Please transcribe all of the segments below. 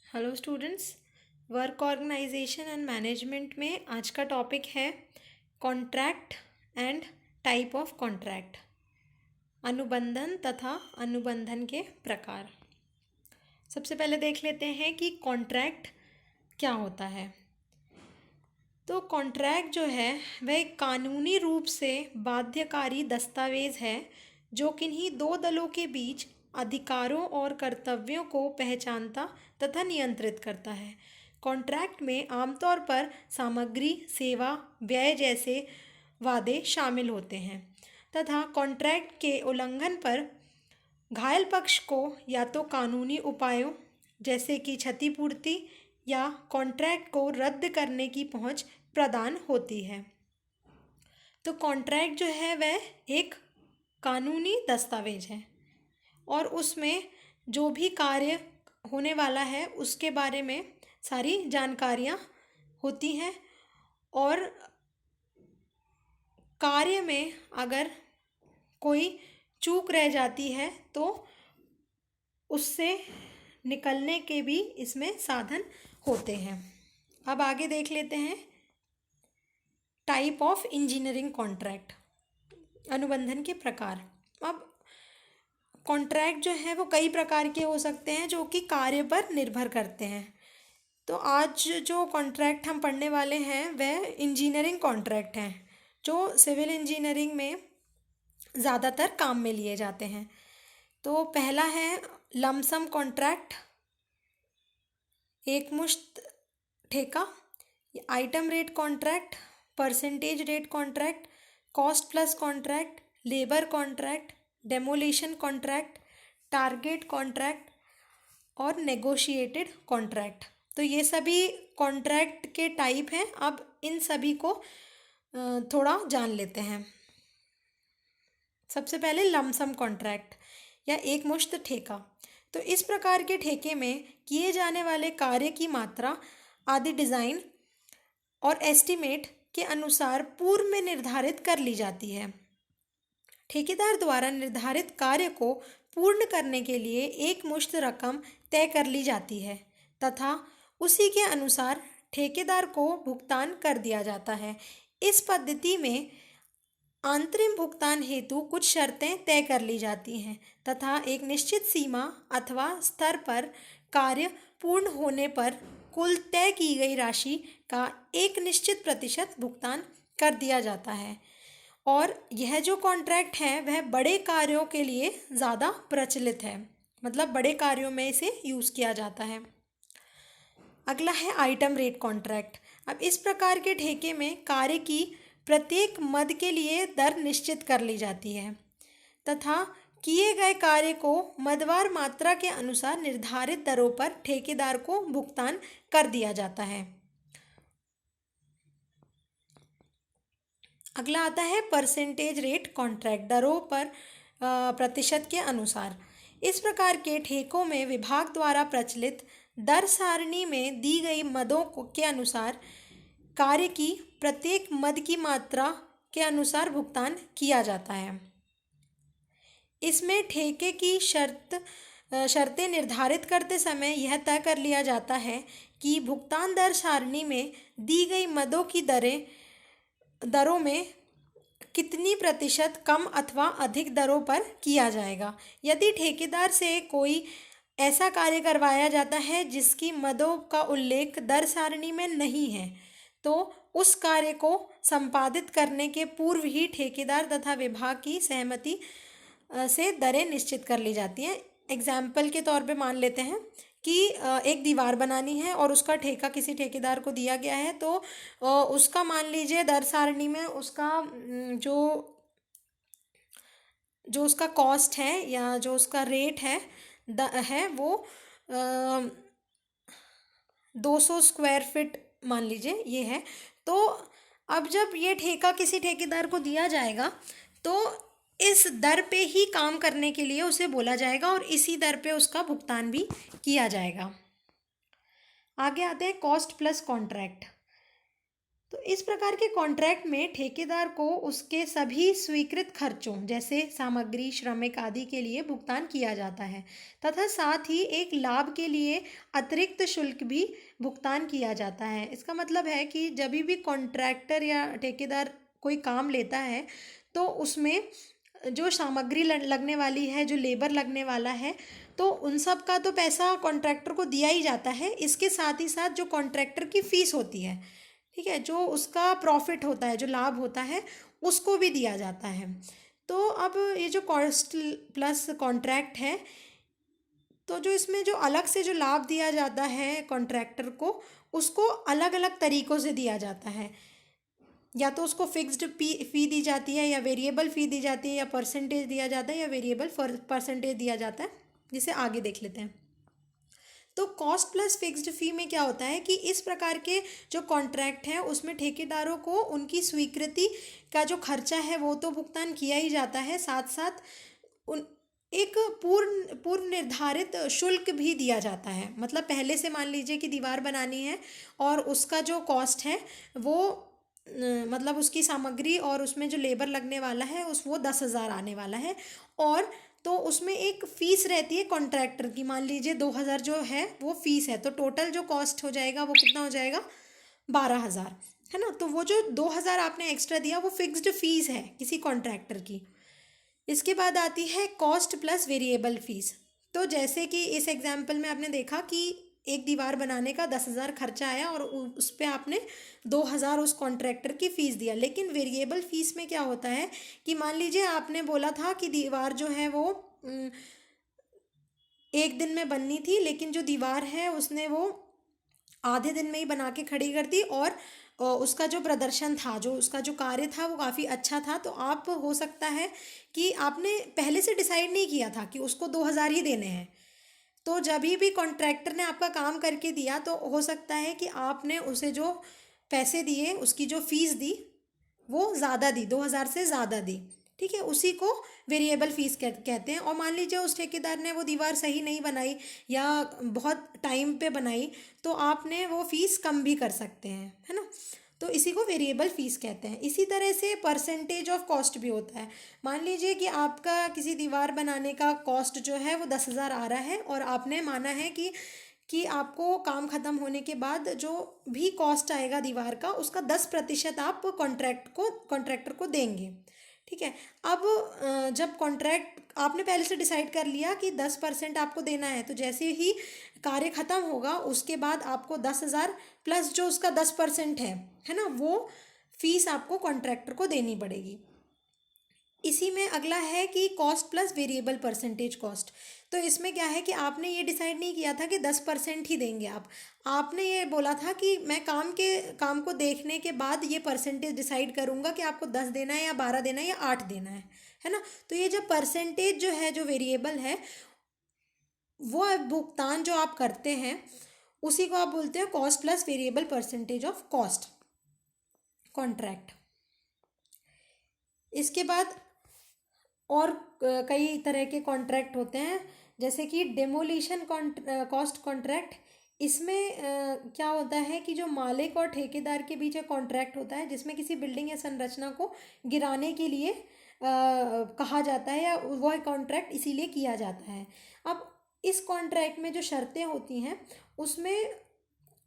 Hello students. Work organisation and management में आज का टॉपिक है contract and type of contract, अनुबंधन तथा अनुबंधन के प्रकार। सबसे पहले देख लेते हैं कि कॉन्ट्रैक्ट क्या होता है। तो कॉन्ट्रैक्ट जो है वह एक कानूनी रूप से बाध्यकारी दस्तावेज है जो किन्हीं दो दलों के बीच अधिकारों और कर्तव्यों को पहचानता तथा नियंत्रित करता है। कॉन्ट्रैक्ट में आमतौर पर सामग्री, सेवा, व्यय जैसे वादे शामिल होते हैं तथा कॉन्ट्रैक्ट के उल्लंघन पर घायल पक्ष को या तो कानूनी उपायों जैसे कि क्षतिपूर्ति या कॉन्ट्रैक्ट को रद्द करने की पहुंच प्रदान होती है। तो कॉन्ट्रैक्ट जो है वह एक कानूनी दस्तावेज है और उसमें जो भी कार्य होने वाला है उसके बारे में सारी जानकारियाँ होती हैं और कार्य में अगर कोई चूक रह जाती है तो उससे निकलने के भी इसमें साधन होते हैं। अब आगे देख लेते हैं टाइप ऑफ इंजीनियरिंग कॉन्ट्रैक्ट, अनुबंधन के प्रकार। अब कॉन्ट्रैक्ट जो है वो कई प्रकार के हो सकते हैं जो कि कार्य पर निर्भर करते हैं। तो आज जो कॉन्ट्रैक्ट हम पढ़ने वाले हैं वह इंजीनियरिंग कॉन्ट्रैक्ट हैं जो सिविल इंजीनियरिंग में ज़्यादातर काम में लिए जाते हैं। तो पहला है लमसम कॉन्ट्रैक्ट, एक मुश्त ठेका, item rate contract, percentage rate contract, cost plus contract, labour contract, demolition contract, target contract और नेगोशिएटेड कॉन्ट्रैक्ट। तो ये सभी कॉन्ट्रैक्ट के टाइप हैं। अब इन सभी को थोड़ा जान लेते हैं। सबसे पहले लमसम कॉन्ट्रैक्ट या एक मुश्त ठेका। तो इस प्रकार के ठेके में किए जाने वाले कार्य की मात्रा आदि डिज़ाइन और एस्टीमेट के अनुसार पूर्व में निर्धारित कर ली जाती है। ठेकेदार द्वारा निर्धारित कार्य को पूर्ण करने के लिए एक मुश्त रकम तय कर ली जाती है तथा उसी के अनुसार ठेकेदार को भुगतान कर दिया जाता है। इस पद्धति में अंतरिम भुगतान हेतु कुछ शर्तें तय कर ली जाती हैं तथा एक निश्चित सीमा अथवा स्तर पर कार्य पूर्ण होने पर कुल तय की गई राशि का एक निश्चित प्रतिशत भुगतान कर दिया जाता है। और यह जो कॉन्ट्रैक्ट है वह बड़े कार्यों के लिए ज़्यादा प्रचलित है, मतलब बड़े कार्यों में इसे यूज़ किया जाता है। अगला है आइटम रेट कॉन्ट्रैक्ट। अब इस प्रकार के ठेके में कार्य की प्रत्येक मद के लिए दर निश्चित कर ली जाती है तथा किए गए कार्य को मदवार मात्रा के अनुसार निर्धारित दरों पर ठेकेदार को भुगतान कर दिया जाता है। अगला आता है परसेंटेज रेट कॉन्ट्रैक्ट, दरों पर प्रतिशत के अनुसार। इस प्रकार के ठेकों में विभाग द्वारा प्रचलित दर सारणी में दी गई मदों के अनुसार कार्य की प्रत्येक मद की मात्रा के अनुसार भुगतान किया जाता है। इसमें ठेके की शर्तें निर्धारित करते समय यह तय कर लिया जाता है कि भुगतान दर सारणी में दी गई मदों की दरों में कितनी प्रतिशत कम अथवा अधिक दरों पर किया जाएगा। यदि ठेकेदार से कोई ऐसा कार्य करवाया जाता है जिसकी मदों का उल्लेख दर सारणी में नहीं है तो उस कार्य को संपादित करने के पूर्व ही ठेकेदार तथा विभाग की सहमति से दरें निश्चित कर ली जाती हैं। एग्जाम्पल के तौर पे मान लेते हैं कि एक दीवार बनानी है और उसका ठेका किसी ठेकेदार को दिया गया है तो उसका मान लीजिए दर सारणी में उसका जो उसका कॉस्ट है या जो उसका रेट है वो 200 स्क्वायर फीट मान लीजिए ये है। तो अब जब ये ठेका किसी ठेकेदार को दिया जाएगा तो इस दर पे ही काम करने के लिए उसे बोला जाएगा और इसी दर पे उसका भुगतान भी किया जाएगा। आगे आते हैं कॉस्ट प्लस कॉन्ट्रैक्ट। तो इस प्रकार के कॉन्ट्रैक्ट में ठेकेदार को उसके सभी स्वीकृत खर्चों जैसे सामग्री, श्रमिक आदि के लिए भुगतान किया जाता है तथा साथ ही एक लाभ के लिए अतिरिक्त शुल्क भी भुगतान किया जाता है। इसका मतलब है कि जब भी कॉन्ट्रैक्टर या ठेकेदार कोई काम लेता है तो उसमें जो सामग्री लगने वाली है, जो लेबर लगने वाला है, तो उन सब का तो पैसा कॉन्ट्रैक्टर को दिया ही जाता है। इसके साथ ही साथ जो कॉन्ट्रैक्टर की फ़ीस होती है, ठीक है, जो उसका प्रॉफिट होता है, जो लाभ होता है, उसको भी दिया जाता है। तो अब ये जो कॉस्ट प्लस कॉन्ट्रैक्ट है, तो जो इसमें जो अलग से जो लाभ दिया जाता है कॉन्ट्रैक्टर को, उसको अलग अलग तरीक़ों से दिया जाता है। या तो उसको फिक्स्ड फ़ी दी जाती है, या वेरिएबल फ़ी दी जाती है, या परसेंटेज दिया जाता है, या वेरिएबल परसेंटेज दिया जाता है, जिसे आगे देख लेते हैं। तो कॉस्ट प्लस फिक्स्ड फ़ी में क्या होता है कि इस प्रकार के जो कॉन्ट्रैक्ट हैं उसमें ठेकेदारों को उनकी स्वीकृति का जो खर्चा है वो तो भुगतान किया ही जाता है, साथ साथ उन एक पूर्व निर्धारित शुल्क भी दिया जाता है। मतलब पहले से मान लीजिए कि दीवार बनानी है और उसका जो कॉस्ट है वो मतलब उसकी सामग्री और उसमें जो लेबर लगने वाला है वो 10,000 आने वाला है, और तो उसमें एक फ़ीस रहती है कॉन्ट्रैक्टर की, मान लीजिए 2,000 जो है वो फ़ीस है, तो टोटल जो कॉस्ट हो जाएगा वो कितना हो जाएगा, 12,000, है ना। तो वो जो 2,000 आपने एक्स्ट्रा दिया वो फिक्स्ड फ़ीस है किसी कॉन्ट्रैक्टर की। इसके बाद आती है कॉस्ट प्लस वेरिएबल फ़ीस। तो जैसे कि इस एग्जाम्पल में आपने देखा कि एक दीवार बनाने का 10,000 खर्चा आया और उस पर आपने 2,000 उस कॉन्ट्रैक्टर की फ़ीस दिया। लेकिन वेरिएबल फ़ीस में क्या होता है कि मान लीजिए आपने बोला था कि दीवार जो है वो एक दिन में बननी थी, लेकिन जो दीवार है उसने वो आधे दिन में ही बना के खड़ी कर दी, और उसका जो प्रदर्शन था, जो उसका जो कार्य था वो काफ़ी अच्छा था। तो आप हो सकता है कि आपने पहले से डिसाइड नहीं किया था कि उसको 2,000 ही देने हैं, तो जब भी कॉन्ट्रैक्टर ने आपका काम करके दिया तो हो सकता है कि आपने उसे जो पैसे दिए, उसकी जो फ़ीस दी वो ज़्यादा दी, 2,000 से ज़्यादा दी, ठीक है, उसी को वेरिएबल फ़ीस कहते हैं। और मान लीजिए उस ठेकेदार ने वो दीवार सही नहीं बनाई या बहुत टाइम पे बनाई, तो आपने वो फ़ीस कम भी कर सकते हैं, है ना। तो इसी को वेरिएबल फ़ीस कहते हैं। इसी तरह से परसेंटेज ऑफ कॉस्ट भी होता है। मान लीजिए कि आपका किसी दीवार बनाने का कॉस्ट जो है वो 10,000 आ रहा है, और आपने माना है कि आपको काम ख़त्म होने के बाद जो भी कॉस्ट आएगा दीवार का, उसका 10% आप कॉन्ट्रैक्टर को देंगे, ठीक है। अब जब कॉन्ट्रैक्ट आपने पहले से डिसाइड कर लिया कि 10% आपको देना है, तो जैसे ही कार्य ख़त्म होगा उसके बाद आपको 10,000 प्लस जो उसका 10% है ना, वो फीस आपको कॉन्ट्रैक्टर को देनी पड़ेगी। इसी में अगला है कि cost plus variable percentage cost. तो इसमें क्या है कि आपने ये डिसाइड नहीं किया था कि 10% ही देंगे आपने ये बोला था कि मैं काम को देखने के बाद ये परसेंटेज डिसाइड करूँगा कि आपको 10 देना है या 12 देना है या 8 देना है ना। तो ये जब परसेंटेज जो है, जो वेरिएबल है, वो भुगतान जो आप करते हैं उसी को आप बोलते हैं cost plus variable percentage of cost contract. इसके बाद और कई तरह के कॉन्ट्रैक्ट होते हैं, जैसे कि डेमोलिशन कॉस्ट कॉन्ट्रैक्ट। इसमें क्या होता है कि जो मालिक और ठेकेदार के बीच एक कॉन्ट्रैक्ट होता है, जिसमें किसी बिल्डिंग या संरचना को गिराने के लिए कहा जाता है, या वह कॉन्ट्रैक्ट इसीलिए किया जाता है। अब इस कॉन्ट्रैक्ट में जो शर्तें होती हैं उसमें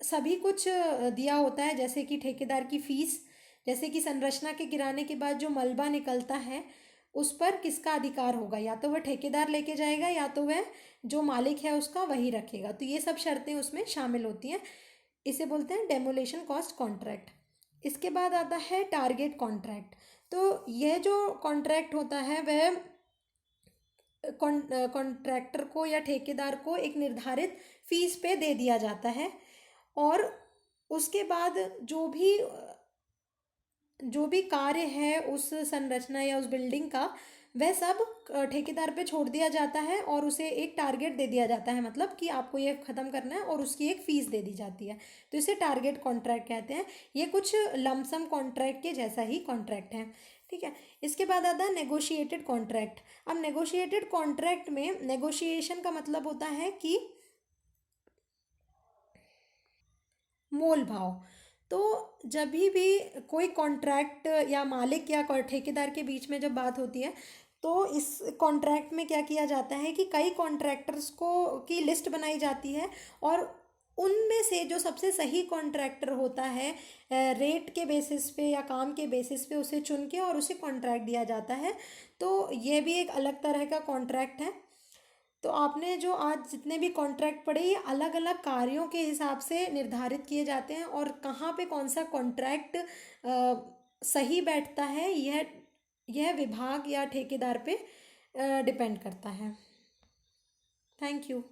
सभी कुछ दिया होता है, जैसे कि ठेकेदार की फ़ीस, जैसे कि संरचना के गिराने के बाद जो मलबा निकलता है उस पर किसका अधिकार होगा, या तो वह ठेकेदार लेके जाएगा या तो वह जो मालिक है उसका वही रखेगा। तो ये सब शर्तें उसमें शामिल होती हैं। इसे बोलते हैं डेमोलेशन कॉस्ट कॉन्ट्रैक्ट। इसके बाद आता है टारगेट कॉन्ट्रैक्ट। तो यह जो कॉन्ट्रैक्ट होता है वह कॉन्ट्रैक्टर को या ठेकेदार को एक निर्धारित फीस पे दे दिया जाता है, और उसके बाद जो भी कार्य है उस संरचना या उस बिल्डिंग का, वह सब ठेकेदार पे छोड़ दिया जाता है और उसे एक टारगेट दे दिया जाता है, मतलब कि आपको ये ख़त्म करना है, और उसकी एक फ़ीस दे दी जाती है। तो इसे टारगेट कॉन्ट्रैक्ट कहते हैं। ये कुछ लमसम कॉन्ट्रैक्ट के जैसा ही कॉन्ट्रैक्ट है, ठीक है। इसके बाद आता है नेगोशिएटेड कॉन्ट्रैक्ट। अब नेगोशिएटेड कॉन्ट्रैक्ट में नेगोशिएशन का मतलब होता है कि मोल भाव। तो जब भी कोई कॉन्ट्रैक्ट या मालिक या ठेकेदार के बीच में जब बात होती है, तो इस कॉन्ट्रैक्ट में क्या किया जाता है कि कई कॉन्ट्रैक्टर्स को की लिस्ट बनाई जाती है, और उनमें से जो सबसे सही कॉन्ट्रैक्टर होता है, रेट के बेसिस पे या काम के बेसिस पे उसे चुन के और उसे कॉन्ट्रैक्ट दिया जाता है। तो ये भी एक अलग तरह का कॉन्ट्रैक्ट है। तो आपने जो आज जितने भी कॉन्ट्रैक्ट पढ़े, ये अलग अलग कार्यों के हिसाब से निर्धारित किए जाते हैं, और कहाँ पे कौन सा कॉन्ट्रैक्ट सही बैठता है, यह विभाग या ठेकेदार पे डिपेंड करता है। Thank you.